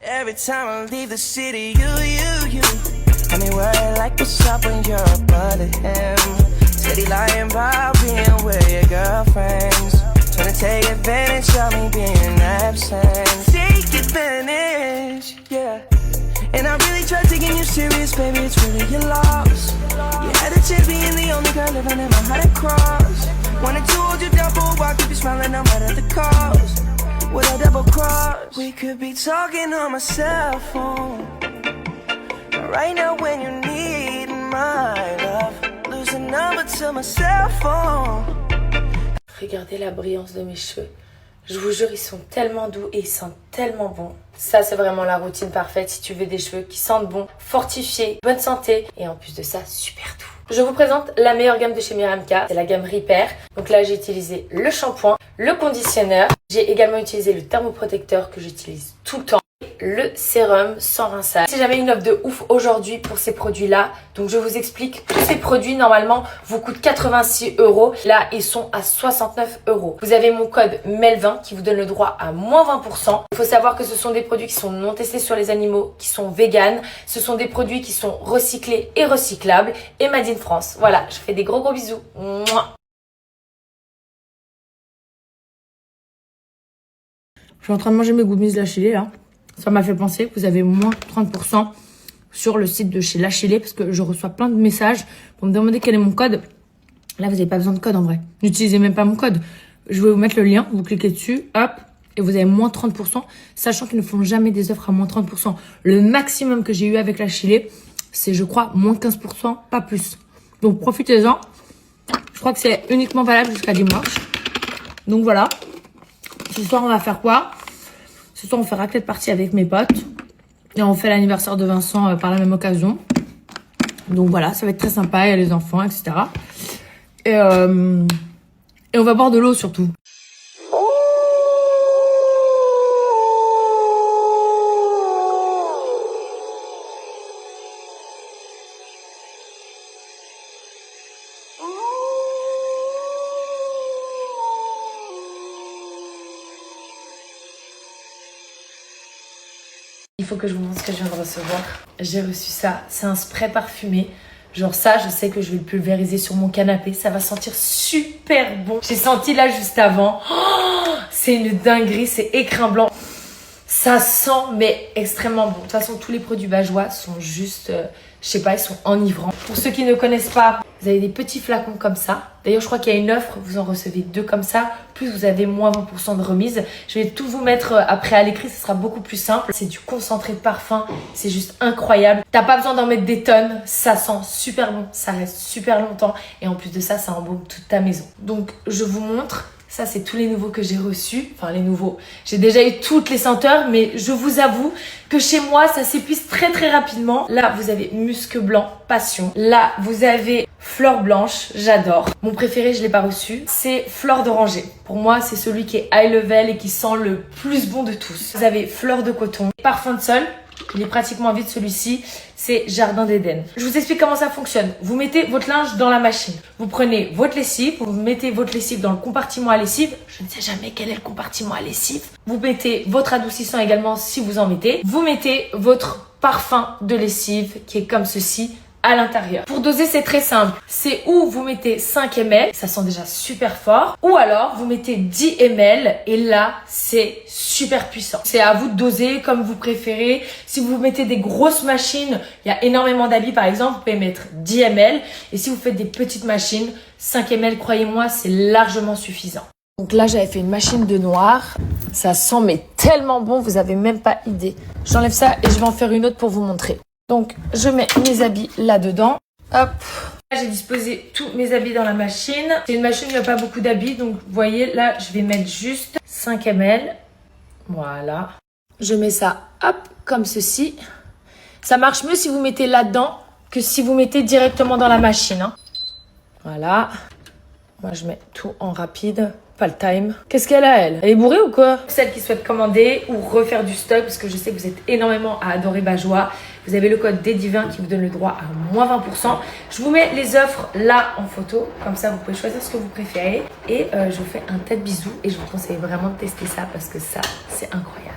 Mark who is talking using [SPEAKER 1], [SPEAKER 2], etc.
[SPEAKER 1] Every time I leave the city, you. Tell me word like what's up when you're up under him. Steady lying about being with your girlfriends. Trying to take advantage of me being absent. Take advantage, yeah. And I really tried taking you serious, baby, it's really your loss. You had a chance being the only girl living in my heart across. Wanted to hold you down for a while, keep you smiling no matter the cost. With a double cross, we could be talking on my cell phone. But right now when you need my love, lose a number to my cell phone.
[SPEAKER 2] Regardez la brillance de mes cheveux. Je vous jure, ils sont tellement doux et ils sentent tellement bon. Ça, c'est vraiment la routine parfaite si tu veux des cheveux qui sentent bon, fortifiés, bonne santé et en plus de ça, super doux. Je vous présente la meilleure gamme de chez Miriam K, c'est la gamme Repair. Donc là, j'ai utilisé le shampoing, le conditionneur. J'ai également utilisé le thermoprotecteur que j'utilise tout le temps. Le sérum sans rinçage. Si j'avais une offre de ouf aujourd'hui pour ces produits-là, donc je vous explique, tous ces produits normalement vous coûtent 86 €. Là, ils sont à 69 €. Vous avez mon code MEL20 qui vous donne le droit à moins 20%. Il faut savoir que ce sont des produits qui sont non testés sur les animaux, qui sont véganes. Ce sont des produits qui sont recyclés et recyclables et made in France. Voilà, je fais des gros bisous. Mouah. Je suis en train de manger mes gummies La Chilé là. Ça m'a fait penser que vous avez moins 30% sur le site de chez La Chilé parce que je reçois plein de messages pour me demander quel est mon code. Là, vous n'avez pas besoin de code en vrai. N'utilisez même pas mon code. Je vais vous mettre le lien, vous cliquez dessus, hop, et vous avez moins 30%, sachant qu'ils ne font jamais des offres à moins 30%. Le maximum que j'ai eu avec La Chilé, c'est je crois moins 15%, pas plus. Donc profitez-en. Je crois que c'est uniquement valable jusqu'à dimanche. Donc voilà. Ce soir, on va faire quoi? Ce soir, on fait raclette partie avec mes potes. Et on fait l'anniversaire de Vincent par la même occasion. Donc voilà, ça va être très sympa. Il y a les enfants, etc. Et on va boire de l'eau surtout. Il faut que je vous montre ce que je viens de recevoir. J'ai reçu ça. C'est un spray parfumé. Genre ça, je sais que je vais le pulvériser sur mon canapé. Ça va sentir super bon. J'ai senti là juste avant. Oh, c'est une dinguerie. C'est écrin blanc. Ça sent mais extrêmement bon. De toute façon, tous les produits Bajois sont juste... je sais pas, ils sont enivrants. Pour ceux qui ne connaissent pas, vous avez des petits flacons comme ça. D'ailleurs, je crois qu'il y a une offre, vous en recevez 2 comme ça. Plus vous avez moins 20% de remise. Je vais tout vous mettre après à l'écrit, ce sera beaucoup plus simple. C'est du concentré de parfum, c'est juste incroyable. T'as pas besoin d'en mettre des tonnes, ça sent super bon, ça reste super longtemps. Et en plus de ça, ça embaume toute ta maison. Donc, je vous montre. Ça, c'est tous les nouveaux que j'ai reçus. Enfin, les nouveaux. J'ai déjà eu toutes les senteurs, mais je vous avoue que chez moi, ça s'épuise très très rapidement. Là, vous avez musc blanc, passion. Là, vous avez fleur blanche, j'adore. Mon préféré, je l'ai pas reçu, c'est fleur d'oranger. Pour moi, c'est celui qui est high level et qui sent le plus bon de tous. Vous avez fleur de coton, parfum de sol. Il est pratiquement vide celui-ci, c'est Jardin d'Éden. Je vous explique comment ça fonctionne. Vous mettez votre linge dans la machine. Vous prenez votre lessive, vous mettez votre lessive dans le compartiment à lessive. Je ne sais jamais quel est le compartiment à lessive. Vous mettez votre adoucissant également si vous en mettez. Vous mettez votre parfum de lessive qui est comme ceci à l'intérieur. Pour doser, c'est très simple. C'est où vous mettez 5 ml, ça sent déjà super fort, ou alors vous mettez 10 ml et là, c'est super puissant. C'est à vous de doser comme vous préférez. Si vous mettez des grosses machines, il y a énormément d'habits par exemple, vous pouvez mettre 10 ml. Et si vous faites des petites machines, 5 ml, croyez-moi, c'est largement suffisant. Donc là, j'avais fait une machine de noir. Ça sent mais tellement bon, vous avez même pas idée. J'enlève ça et je vais en faire une autre pour vous montrer. Donc, je mets mes habits là-dedans. Hop. Là, j'ai disposé tous mes habits dans la machine. C'est une machine où il n'y a pas beaucoup d'habits. Donc, vous voyez, là, je vais mettre juste 5 ml. Voilà. Je mets ça, hop, comme ceci. Ça marche mieux si vous mettez là-dedans que si vous mettez directement dans la machine. Hein. Voilà. Moi, je mets tout en rapide. Pas le time. Qu'est-ce qu'elle a, elle? Elle est bourrée ou quoi? Celles qui souhaitent commander ou refaire du stock, parce que je sais que vous êtes énormément à adorer Bajois, vous avez le code DEDIVIN qui vous donne le droit à moins 20%. Je vous mets les offres là en photo, comme ça vous pouvez choisir ce que vous préférez. Et je vous fais un tête bisou et je vous conseille vraiment de tester ça parce que ça, c'est incroyable.